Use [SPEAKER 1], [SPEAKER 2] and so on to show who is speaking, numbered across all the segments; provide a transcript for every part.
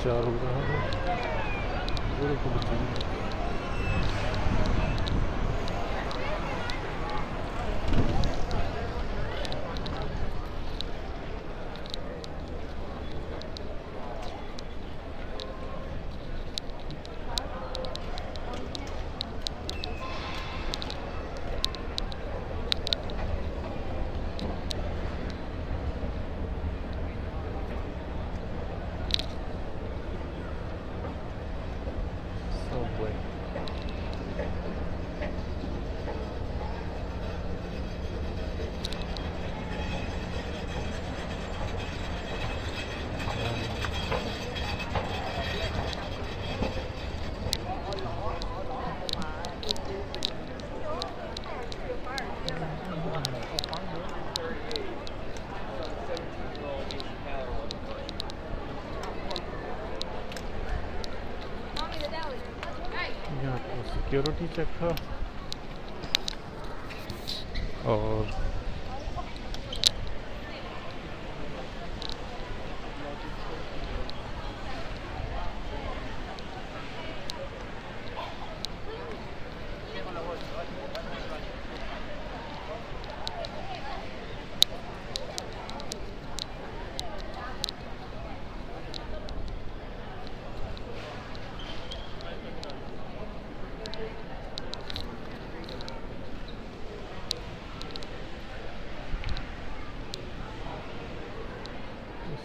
[SPEAKER 1] प्रचार हो रहा है बुजुर्गों को बचाने। Subway. यहाँ तो सिक्योरिटी चेक था और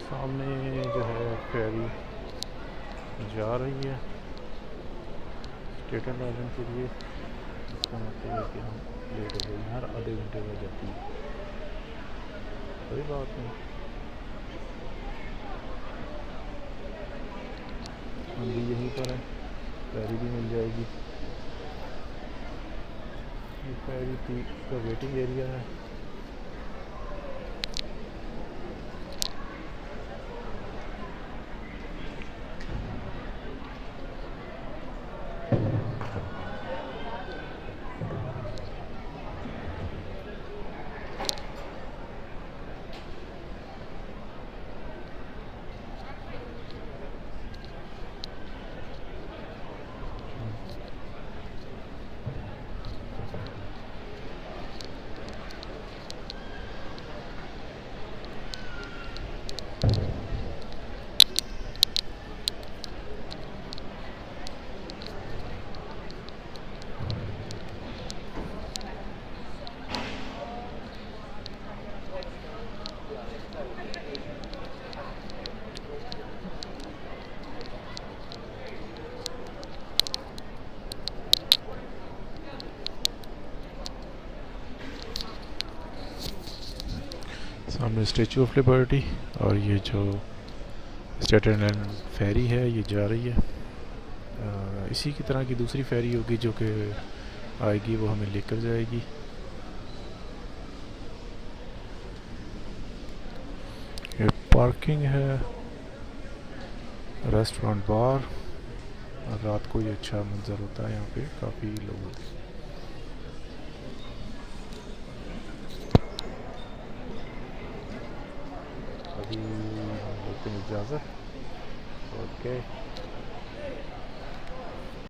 [SPEAKER 1] सामने जो है फेरी जा रही है स्टेटन आइलैंड के लिए। इसका मतलब है कि हम लेट हो गए, हर आधे घंटे में जाती है। कोई बात नहीं, हम भी यहीं पर हैं, फेरी भी मिल जाएगी। ये फेरी का वेटिंग एरिया है। सामने स्टैचू ऑफ लिबर्टी और ये जो स्टेटन आइलैंड फेरी है ये जा रही है। इसी की तरह की दूसरी फेरी होगी जो कि आएगी, वो हमें लेकर जाएगी। ये पार्किंग है, रेस्टोरेंट, बार। रात को ये अच्छा मंजर होता है, यहाँ पे काफ़ी लोग होते हैं। अभी हम लेते हैं इजाज़त। ओके।